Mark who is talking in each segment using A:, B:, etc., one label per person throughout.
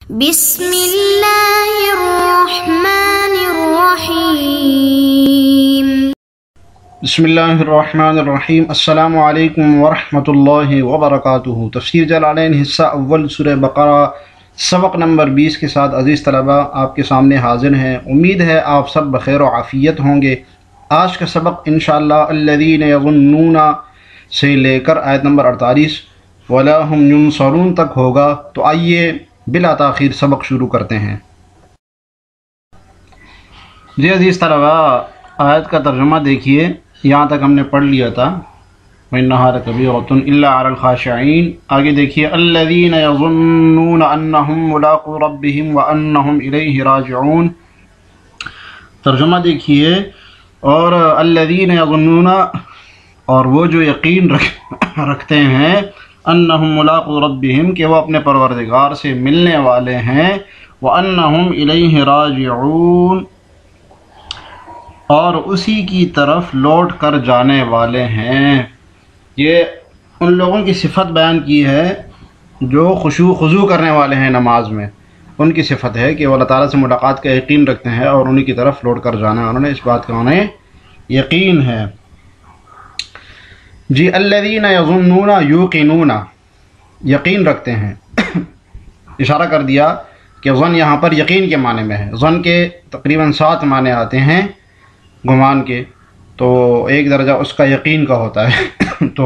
A: بسم اللہ الرحمن الرحیم۔
B: بسم اللہ الرحمن الرحیم۔ السلام علیکم ورحمۃ اللہ وبرکاتہ۔ تفسیر جلالین حصہ اول سورہ بقرہ سبق نمبر 20 کے ساتھ عزیز طلبہ آپ کے سامنے حاضر ہیں۔ امید ہے آپ سب بخیر و عافیت ہوں گے۔ آج کا سبق انشاءاللہ الذین یظنون سے لے کر آیت نمبر 48 ولا هم ینصرون تک ہوگا۔ تو آئیے بلا تاخیر سبق شروع کرتے ہیں۔ جی عزیز طلبہ، آیت کا ترجمہ دیکھیے، یہاں تک ہم نے پڑھ لیا تھا وَإِنَّهَا لَكَبِيرَةٌ إِلَّا عَلَى الْخَاشِعِينَ۔ آگے دیکھیے الَّذِينَ يَظُنُّونَ أَنَّهُمْ مُلَاقُو رَبِّهِمْ وَأَنَّهُمْ إِلَيْهِ راجعون۔ ترجمہ دیکھیے، اور الَّذِينَ يَظُنُّونَ، اور وہ جو یقین رکھتے ہیں، انہم ملاقو ربہم، کہ وہ اپنے پروردگار سے ملنے والے ہیں، وانہم الیہ راجعون، اور اسی کی طرف لوٹ کر جانے والے ہیں۔ یہ ان لوگوں کی صفت بیان کی ہے جو خشوع خضوع کرنے والے ہیں نماز میں۔ ان کی صفت ہے کہ وہ اللہ تعالیٰ سے ملاقات کا یقین رکھتے ہیں اور انہی کی طرف لوٹ کر جانا ہے، انہوں نے اس بات کا انہیں یقین ہے۔ جی الذین یظنون یوقنون، یقین رکھتے ہیں۔ اشارہ کر دیا کہ ظن یہاں پر یقین کے معنی میں ہے۔ ظن کے تقریباً 7 معنی آتے ہیں گمان کے، تو ایک درجہ اس کا یقین کا ہوتا ہے۔ تو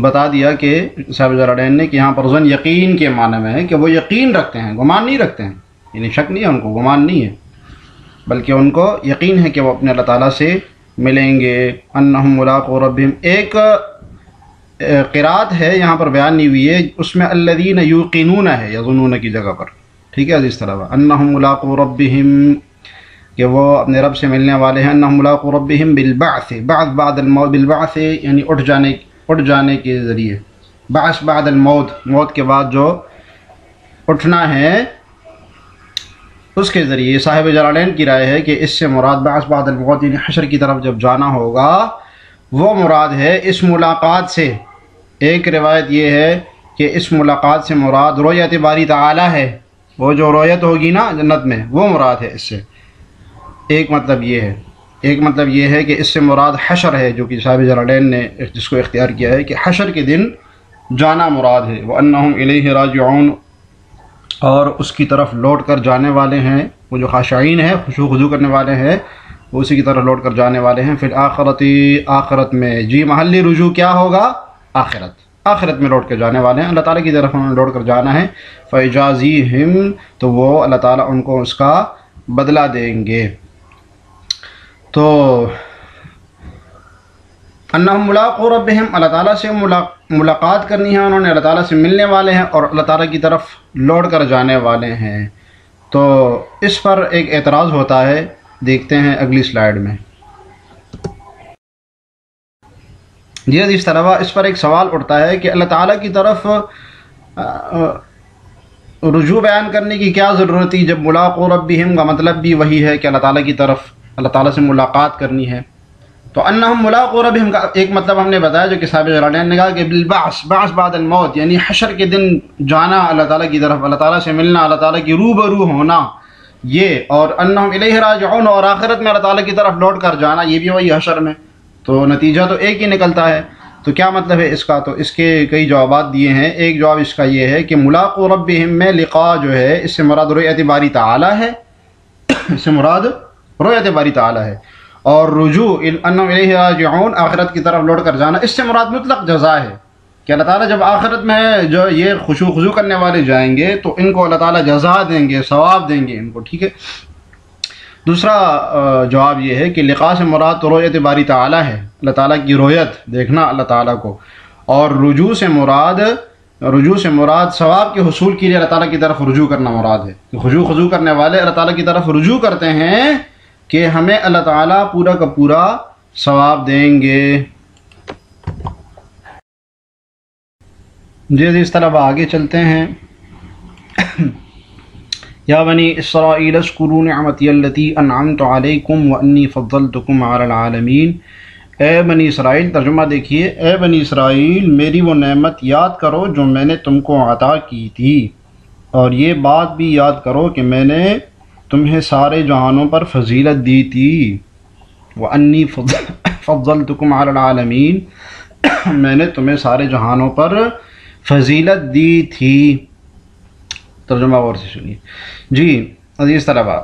B: بتا دیا کہ صاحب جلالین نے کہ یہاں پر ظن یقین کے معنی میں ہے، کہ وہ یقین رکھتے ہیں، گمان نہیں رکھتے ہیں، یعنی شک نہیں ہے ان کو، گمان نہیں ہے، بلکہ ان کو یقین ہے کہ وہ اپنے اللہ تعالیٰ سے ملیں گے۔ انہم ملاقو ربہم، ایک قرات ہے یہاں پر بیان نہیں ہوئی ہے، اس میں الذین یوقنون ہے یظنون کی جگہ پر، ٹھیک ہے عزیز طلبہ۔ انہم ملاقو ربہم، کہ وہ اپنے رب سے ملنے والے ہیں۔ انہم ملاقو ربہم بالبعث، بعد الموت، بالبعث یعنی اٹھ جانے کے ذریعے، بعث بعد الموت، موت کے بعد جو اٹھنا ہے اس کے ذریعے۔ صاحب جلالین کی رائے ہے کہ اس سے مراد بعث بعد الموت یعنی حشر کی طرف جب جانا ہوگا وہ مراد ہے اس ملاقات سے۔ ایک روایت یہ ہے کہ اس ملاقات سے مراد رؤیت باری تعالی ہے، وہ جو رؤیت ہوگی نا جنت میں، وہ مراد ہے اس سے۔ ایک مطلب یہ ہے، ایک مطلب یہ ہے کہ اس سے مراد حشر ہے، جو کہ صاحب جلالین نے جس کو اختیار کیا ہے کہ حشر کے دن جانا مراد ہے۔ وَأَنَّهُمْ إِلَيْهِ رَاجِعُونَ، اور اس کی طرف لوٹ کر جانے والے ہیں، وہ جو خاشعین ہے، خشوع خضوع کرنے والے ہیں، وہ اسی کی طرف لوٹ کر جانے والے ہیں۔ فی الآخرۃ، آخرت میں۔ جی محلی رجوع کیا ہوگا؟ آخرت، آخرت میں لوٹ کر جانے والے ہیں، اللہ تعالیٰ کی طرف انہوں نے لوٹ کر جانا ہے۔ فَيُجَازِيهِمْ، تو وہ اللہ تعالیٰ ان کو اس کا بدلہ دیں گے۔ تو انہم ملاقو ربہم، اللہ تعالیٰ سے ملاقات کرنی ہے انہوں نے، اللہ تعالیٰ سے ملنے والے ہیں اور اللہ تعالیٰ کی طرف لوٹ کر جانے والے ہیں۔ تو اس پر ایک اعتراض ہوتا ہے، دیکھتے ہیں اگلی سلائیڈ میں۔ جی عزیز طلبہ، اس پر ایک سوال اٹھتا ہے کہ اللہ تعالیٰ کی طرف رجوع بیان کرنے کی کیا ضرورت تھی، جب ملاقو ربہم کا مطلب بھی وہی ہے کہ اللہ تعالیٰ کی طرف، اللہ تعالیٰ سے ملاقات کرنی ہے۔ تو انہم ملاقو ربہم کا ایک مطلب ہم نے بتایا جو کہ صاحب جلالین نے کہا کہ بالبعث، بعث بعد الموت، یعنی حشر کے دن جانا اللہ تعالیٰ کی طرف، اللہ تعالیٰ سے ملنا، اللہ تعالیٰ کی روبرو ہونا، یہ۔ اور انہم الیہ راجعون، اور آخرت میں اللہ تعالیٰ کی طرف لوٹ کر جانا، یہ بھی وہی حشر میں۔ تو نتیجہ تو ایک ہی نکلتا ہے۔ تو کیا مطلب ہے اس کا؟ تو اس کے کئی جوابات دیے ہیں۔ ایک جواب اس کا یہ ہے کہ ملاقو ربہم میں لقاء جو ہے، اس سے مراد رؤیت باری تعالی ہے، اس سے مراد رؤیت باری تعالی ہے، اور رجوع انہم الیہ راجعون، آخرت کی طرف لوٹ کر جانا، اس سے مراد مطلق جزا ہے، کہ اللہ تعالیٰ جب آخرت میں جو یہ خشوع خضوع کرنے والے جائیں گے تو ان کو اللہ تعالیٰ جزا دیں گے، ثواب دیں گے ان کو، ٹھیک ہے۔ دوسرا جواب یہ ہے کہ لقاء سے مراد تو رؤیت باری تعالی ہے، اللہ تعالیٰ کی رؤیت، دیکھنا اللہ تعالیٰ کو، اور رجوع سے مراد ثواب کے حصول کے لیے اللہ تعالیٰ کی طرف رجوع کرنا مراد ہے، کہ خشوع خضوع کرنے والے اللہ تعالیٰ کی طرف رجوع کرتے ہیں کہ ہمیں اللہ تعالیٰ پورا کا پورا ثواب دیں گے۔ جی عزیز طلبہ آگے چلتے ہیں۔ یا بنی اسرائیل اذکروا نعمتی التی انعمت علیکم وانی فضلتکم علی العالمین۔ اے بنی اسرائیل، ترجمہ دیکھیے، اے بنی اسرائیل میری وہ نعمت یاد کرو جو میں نے تم کو عطا کی تھی، اور یہ بات بھی یاد کرو کہ میں نے تمہیں سارے جہانوں پر فضیلت دی تھی. وَأَنِّي فَضَّلْتُكُمْ عَلَى الْعَالَمِينَ میں نے تمہیں سارے جہانوں پر فضیلت دی تھی. ترجمہ غور سے سنیے. جی عزیز طلباء،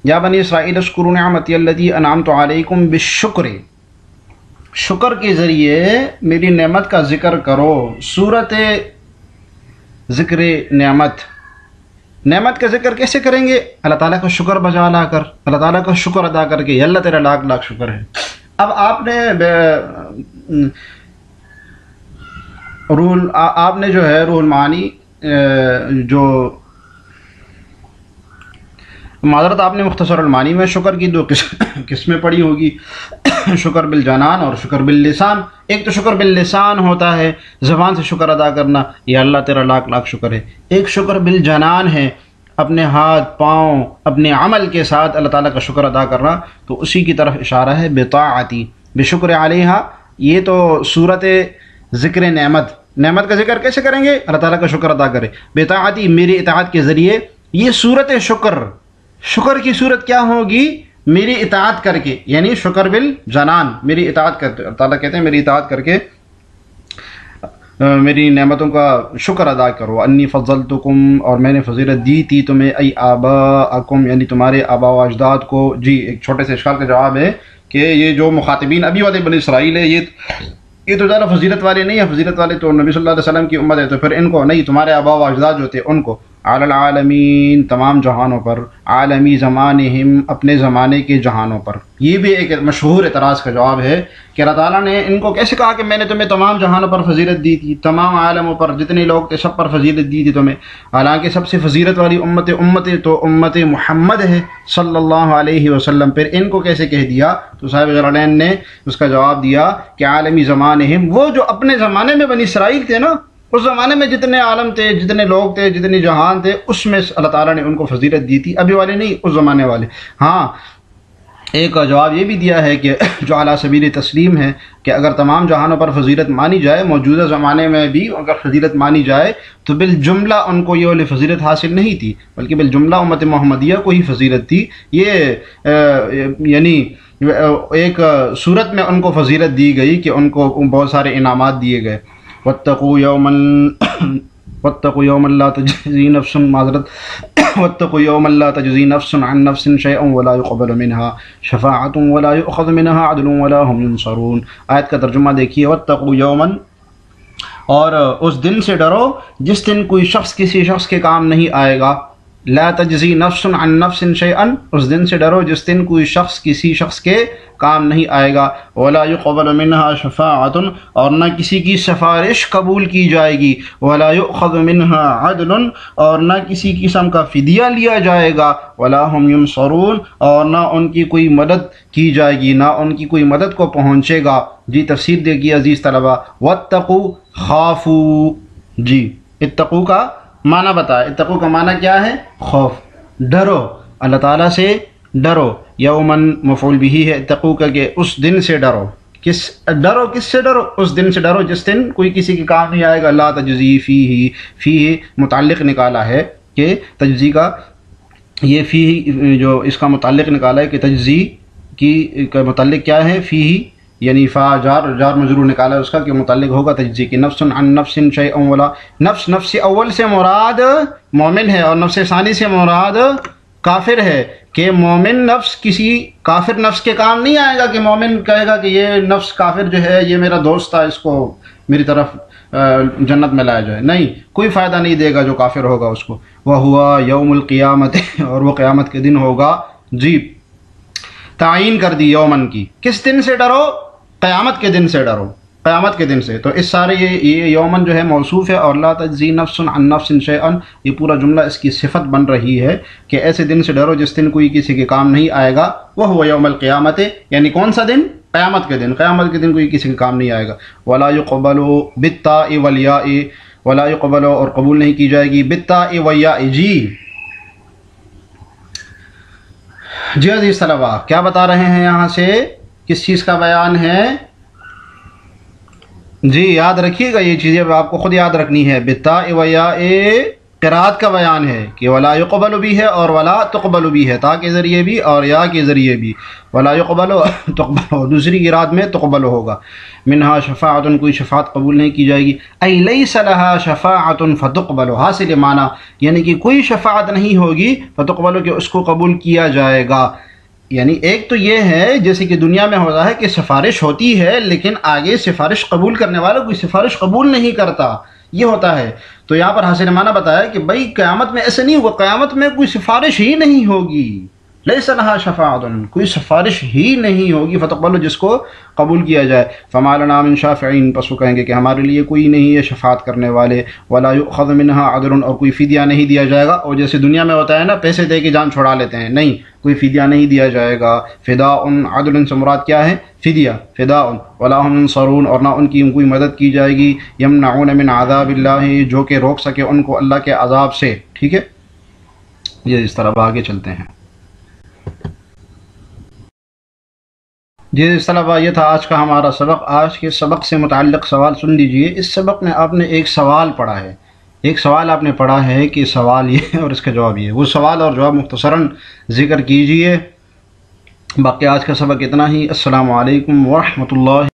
B: یا بنی اسرائیل اذکروا نعمتی التی انعمت علیکم بالشکر، شکر کے ذریعے میری نعمت کا ذکر کرو. صورت ذکر نعمت، نعمت کا ذکر کیسے کریں گے؟ اللہ تعالیٰ کا شکر بجا لا کر، اللہ تعالیٰ کا شکر ادا کر کے. اللہ تیرا لاکھ لاکھ شکر ہے. اب آپ نے جو ہے روح المعانی جو معذرت آپ نے مختصر المعانی میں شکر کی 2 قسمیں پڑھی ہوگی، شکر بالجنان اور شکر باللسان. ایک تو شکر باللسان ہوتا ہے زبان سے شکر ادا کرنا، یا اللہ تیرا لاکھ لاکھ شکر ہے. ایک شکر بالجنان ہے اپنے ہاتھ پاؤں اپنے عمل کے ساتھ اللہ تعالیٰ کا شکر ادا کرنا، تو اسی کی طرف اشارہ ہے بطاعتی بشکر علیہا. یہ تو صورت ذکر نعمت، نعمت کا ذکر کیسے کریں گے؟ اللہ تعالیٰ کا شکر ادا کرے. بطاعتی میری اطاعت کے ذریعے. یہ صورت شکر، شکر کی صورت کیا ہوگی؟ میری اطاعت کر کے، یعنی شکر بالجنان، میری اطاعت کرتے. اللہ تعالیٰ کہتے ہیں میری اطاعت کر کے میری نعمتوں کا شکر ادا کرو. انی فضلتکم، اور میں نے فضیلت دی تھی تمہیں، ای آباءکم، یعنی تمہارے آباء و اجداد کو. جی ایک چھوٹے سے اشکال کا جواب ہے کہ یہ جو مخاطبین ابھی والے بنی اسرائیل ہے، یہ تو زیادہ فضیلت والے نہیں ہیں. فضیلت والے تو نبی صلی اللہ علیہ وسلم کی امت ہے، تو پھر ان کو نہیں، تمہارے آباء و اجداد جو تھے ان کو. علی العالمین، تمام جہانوں پر. عالمی زمانہم، اپنے زمانے کے جہانوں پر. یہ بھی ایک مشہور اعتراض کا جواب ہے کہ اللہ تعالیٰ نے ان کو کیسے کہا کہ میں نے تمہیں تمام جہانوں پر فضیلت دی تھی، تمام عالموں پر جتنے لوگ تھے سب پر فضیلت دی تھی تمہیں، حالانکہ سب سے فضیلت والی امت تو امت محمد ہے صلی اللہ علیہ وسلم. پھر ان کو کیسے کہہ دیا؟ تو صاحب جلالین نے اس کا جواب دیا کہ عالمی زمانہم، وہ جو اپنے زمانے میں بنی اسرائیل تھے نا، اس زمانے میں جتنے عالم تھے، جتنے لوگ تھے، جتنے جہان تھے، اس میں اللہ تعالیٰ نے ان کو فضیلت دی تھی. ابھی والے نہیں، اس زمانے والے. ہاں ایک جواب یہ بھی دیا ہے کہ جو علی سبیل تسلیم ہے کہ اگر تمام جہانوں پر فضیلت مانی جائے، موجودہ زمانے میں بھی اگر فضیلت مانی جائے تو بالجملہ ان کو یہ والی فضیلت حاصل نہیں تھی، بلکہ بالجملہ امت محمدیہ کو ہی فضیلت تھی. یہ یعنی ایک صورت میں ان کو فضیلت دی گئی کہ ان کو بہت سارے انعامات دیے گئے. واتقوا يوما لا تجزي نفس واتقوا يوما لا تجزي نفس عن نفس شيئا ولا يقبل منها شفاعة ولا يؤخذ منها عدل ولا هم ينصرون. آیت کا ترجمہ دیکھیے. واتقوا يوما، اور اس دن سے ڈرو جس دن کوئی شخص کسی شخص کے کام نہیں آئے گا. لا تجزی نفس عن نفس شیئا، اس دن سے ڈرو جس دن کوئی شخص کسی شخص کے کام نہیں آئے گا. ولا يقبل منها شفاعۃ، اور نہ کسی کی سفارش قبول کی جائے گی. ولا يؤخذ منها عدل، اور نہ کسی قسم کا فدیہ لیا جائے گا. ولا هم ينصرون، اور نہ ان کی کوئی مدد کی جائے گی، نہ ان کی کوئی مدد کو پہنچے گا. جی تفسیر دیکھیے عزیز طلبہ. واتقوا، خافوا. جی اتقوا کا معنی بتائے. اتقوا کا معنی کیا ہے؟ خوف، ڈرو، اللہ تعالیٰ سے ڈرو. یومن مفعول بھی ہے اتقوا کا، کہ اس دن سے ڈرو. کس سے ڈرو؟ اس دن سے ڈرو جس دن کوئی کسی کے کام نہیں آئے گا. لا تجزی فیہ متعلق نکالا ہے کہ تجزی کا، یہ فیہ جو اس کا متعلق نکالا ہے کہ تجزی کی کا متعلق کیا ہے؟ فیہ، یعنی فا جار مجرور نکالا ہے اس کا کہ متعلق ہوگا تجزی کی. نفس عن نفس شیئا ولا، نفس اول سے مراد مومن ہے اور نفس ثانی سے مراد کافر ہے. کہ مومن نفس کسی کافر نفس کے کام نہیں آئے گا، کہ مومن کہے گا کہ یہ نفس کافر جو ہے یہ میرا دوست تھا، اس کو میری طرف جنت میں لایا جائے. نہیں، کوئی فائدہ نہیں دے گا جو کافر ہوگا اس کو. وَهُوَ يَوْمُ الْقِيَامَةِ، اور وہ قیامت کے دن ہوگا. جی تعین کر دی یومن کی. کس دن سے ڈرو؟ قیامت کے دن سے ڈرو، قیامت کے دن سے. تو اس سارے یہ یومن جو ہے موصوف ہے، اور لا تجزی نفس عن نفس شیئا، یہ پورا جملہ اس کی صفت بن رہی ہے کہ ایسے دن سے ڈرو جس دن کوئی کسی کے کام نہیں آئے گا. وَهُوَ يَوْمَ الْقِيَامَةِ، یعنی کون سا دن؟ قیامت کے دن. قیامت کے دن کوئی کسی کے کام نہیں آئے گا. وَلَا يُقْبَلُ بِالتَّاءِ وَالْيَاءِ، وَلَا يُقْبَلُ، اور قبول نہیں کی جائے گی. بِالتَّاءِ وَالْيَاءِ. جی عزیز طلباء، کیا بتا رہے ہیں یہاں سے؟ کس چیز کا بیان ہے؟ جی یاد رکھیے گا، یہ چیزیں آپ کو خود یاد رکھنی ہے. بالتاء و یاء قرات کا بیان ہے کہ ولا یقبل بھی ہے اور ولا تقبل بھی ہے، تا کے ذریعے بھی اور یا کے ذریعے بھی، ولا یقبل تقبل، دوسری قرات میں تقبل ہوگا۔ منہا شفاعت، کوئی شفاعت قبول نہیں کی جائے گی، ای لیس لها شفاعت فتقبل، حاصل معنی یعنی کہ کوئی شفاعت نہیں ہوگی فتقبل کہ اس کو قبول کیا جائے گا۔ یعنی ایک تو یہ ہے جیسے کہ دنیا میں ہوتا ہے کہ سفارش ہوتی ہے لیکن آگے سفارش قبول کرنے والا کوئی سفارش قبول نہیں کرتا، یہ ہوتا ہے۔ تو یہاں پر حاصل معنی بتایا کہ بھائی قیامت میں ایسے نہیں ہوگا، قیامت میں کوئی سفارش ہی نہیں ہوگی، لیس لها شفاعت، کوئی سفارش ہی نہیں ہوگی فتقبل جس کو قبول کیا جائے۔ فما لنا من شافعین، پس وہ کہیں گے کہ ہمارے لیے کوئی نہیں ہے شفاعت کرنے والے، ولا یؤخذ منها عدل، اور کوئی فدیہ نہیں دیا جائے گا، اور جیسے دنیا میں ہوتا ہے نا پیسے دے کے جان چھڑا لیتے ہیں، نہیں کوئی فدیہ نہیں دیا جائے گا۔ فداء، عدل سے مراد کیا ہے؟ فدیہ، فداء، ولا هم ينصرون، اور نہ ان کی کوئی مدد کی جائے گی، یمنعون من عذاب اللہ، جو کہ روک سکے ان کو اللہ کے عذاب سے، ٹھیک ہے۔ یہ اس طرح آگے چلتے ہیں۔ جی طلباء، یہ تھا آج کا ہمارا سبق۔ آج کے سبق سے متعلق سوال سن لیجئے۔ اس سبق میں آپ نے ایک سوال پڑھا ہے، ایک سوال آپ نے پڑھا ہے کہ سوال یہ ہے اور اس کا جواب یہ ہے، وہ سوال اور جواب مختصراً ذکر کیجئے۔ باقی آج کا سبق اتنا ہی۔ السلام علیکم ورحمۃ اللہ۔